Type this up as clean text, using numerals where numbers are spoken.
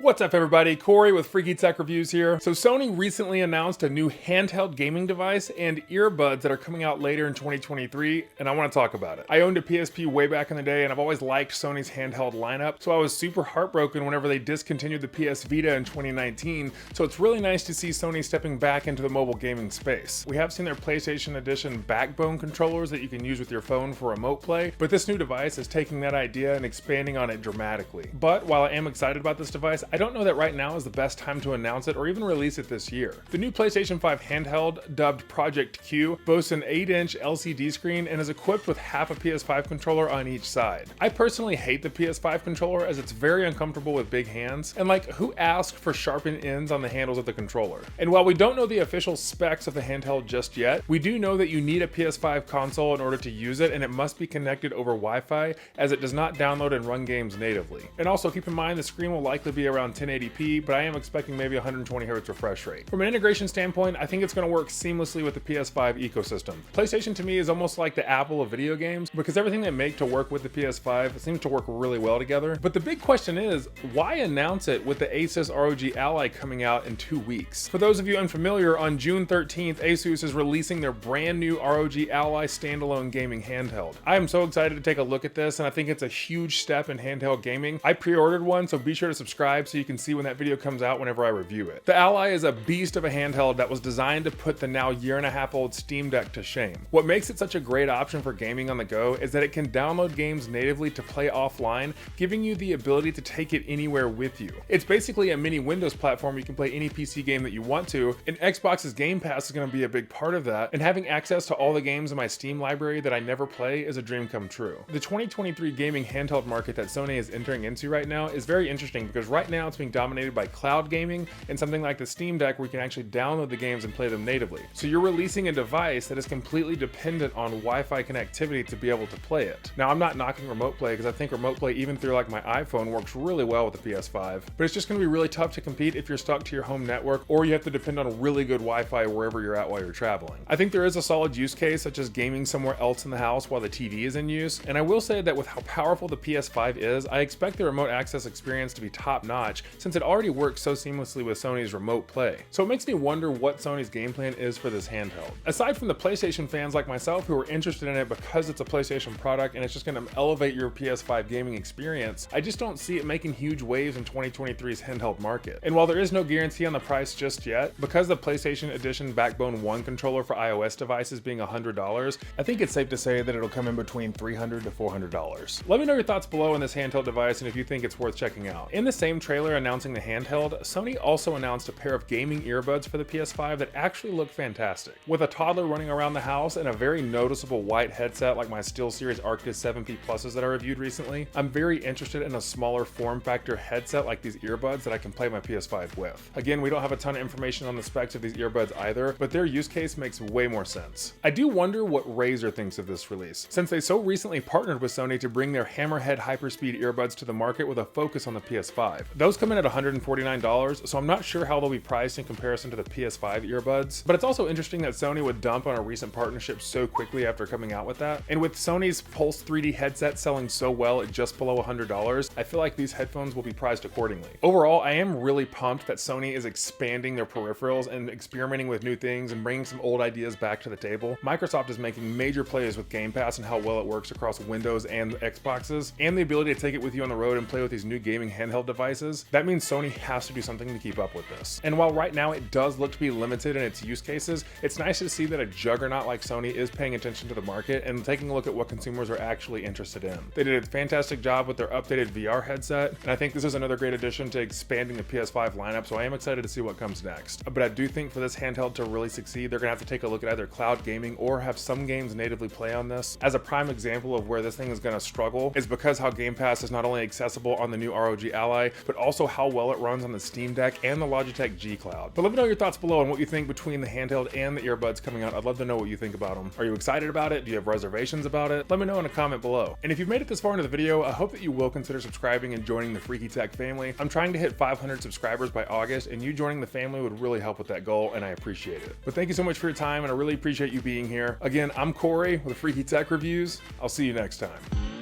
What's up everybody, Corey with Freaky Tech Reviews here. So Sony recently announced a new handheld gaming device and earbuds that are coming out later in 2023, and I want to talk about it. I owned a PSP way back in the day and I've always liked Sony's handheld lineup, so I was super heartbroken whenever they discontinued the PS Vita in 2019, so it's really nice to see Sony stepping back into the mobile gaming space. We have seen their PlayStation Edition backbone controllers that you can use with your phone for remote play, but this new device is taking that idea and expanding on it dramatically. But while I am excited about this device, I don't know that right now is the best time to announce it or even release it this year. The new PlayStation 5 handheld, dubbed Project Q, boasts an 8-inch LCD screen and is equipped with half a PS5 controller on each side. I personally hate the PS5 controller as it's very uncomfortable with big hands, and like, who asked for sharpened ends on the handles of the controller? And while we don't know the official specs of the handheld just yet, we do know that you need a PS5 console in order to use it, and it must be connected over Wi-Fi as it does not download and run games natively. And also keep in mind the screen will likely be around 1080p, but I am expecting maybe 120Hz refresh rate. From an integration standpoint, I think it's going to work seamlessly with the PS5 ecosystem. PlayStation to me is almost like the Apple of video games because everything they make to work with the PS5 seems to work really well together. But the big question is, why announce it with the Asus ROG Ally coming out in 2 weeks? For those of you unfamiliar, on June 13th, Asus is releasing their brand new ROG Ally standalone gaming handheld. I am so excited to take a look at this, and I think it's a huge step in handheld gaming. I pre-ordered one, so be sure to subscribe so you can see when that video comes out whenever I review it. The Ally is a beast of a handheld that was designed to put the now year-and-a-half-old Steam Deck to shame. What makes it such a great option for gaming on the go is that it can download games natively to play offline, giving you the ability to take it anywhere with you. It's basically a mini Windows platform. You can play any PC game that you want to, and Xbox's Game Pass is going to be a big part of that, and having access to all the games in my Steam library that I never play is a dream come true. The 2023 gaming handheld market that Sony is entering into right now is very interesting because right now it's being dominated by cloud gaming and something like the Steam Deck where you can actually download the games and play them natively. So you're releasing a device that is completely dependent on Wi-Fi connectivity to be able to play it. Now, I'm not knocking remote play because I think remote play even through like my iPhone works really well with the PS5, but it's just going to be really tough to compete if you're stuck to your home network or you have to depend on really good Wi-Fi wherever you're at while you're traveling. I think there is a solid use case such as gaming somewhere else in the house while the TV is in use, and I will say that with how powerful the PS5 is, I expect the remote access experience to be top notch since it already works so seamlessly with Sony's remote play. So it makes me wonder what Sony's game plan is for this handheld. Aside from the PlayStation fans like myself who are interested in it because it's a PlayStation product and it's just going to elevate your PS5 gaming experience, I just don't see it making huge waves in 2023's handheld market. And while there is no guarantee on the price just yet, because the PlayStation Edition Backbone 1 controller for iOS devices being $100, I think it's safe to say that it'll come in between $300 to $400. Let me know your thoughts below on this handheld device and if you think it's worth checking out. In the same trailer announcing the handheld, Sony also announced a pair of gaming earbuds for the PS5 that actually look fantastic. With a toddler running around the house and a very noticeable white headset like my SteelSeries Arctis 7P Pluses that I reviewed recently, I'm very interested in a smaller form factor headset like these earbuds that I can play my PS5 with. Again, we don't have a ton of information on the specs of these earbuds either, but their use case makes way more sense. I do wonder what Razer thinks of this release, since they so recently partnered with Sony to bring their Hammerhead Hyperspeed earbuds to the market with a focus on the PS5. Those come in at $149, so I'm not sure how they'll be priced in comparison to the PS5 earbuds, but it's also interesting that Sony would dump on a recent partnership so quickly after coming out with that. And with Sony's Pulse 3D headset selling so well at just below $100, I feel like these headphones will be priced accordingly. Overall, I am really pumped that Sony is expanding their peripherals and experimenting with new things and bringing some old ideas back to the table. Microsoft is making major plays with Game Pass and how well it works across Windows and Xboxes, and the ability to take it with you on the road and play with these new gaming handheld devices. That means Sony has to do something to keep up with this. And while right now it does look to be limited in its use cases, it's nice to see that a juggernaut like Sony is paying attention to the market and taking a look at what consumers are actually interested in. They did a fantastic job with their updated VR headset, and I think this is another great addition to expanding the PS5 lineup, so I am excited to see what comes next. But I do think for this handheld to really succeed, they're gonna have to take a look at either cloud gaming or have some games natively play on this. As a prime example of where this thing is gonna struggle is because how Game Pass is not only accessible on the new ROG Ally, but also how well it runs on the Steam Deck and the Logitech G Cloud. But let me know your thoughts below on what you think between the handheld and the earbuds coming out. I'd love to know what you think about them. Are you excited about it? Do you have reservations about it? Let me know in a comment below. And if you've made it this far into the video, I hope that you will consider subscribing and joining the Freaky Tech family. I'm trying to hit 500 subscribers by August, and you joining the family would really help with that goal, and I appreciate it. But thank you so much for your time, and I really appreciate you being here. Again, I'm Corey with Freaky Tech Reviews. I'll see you next time.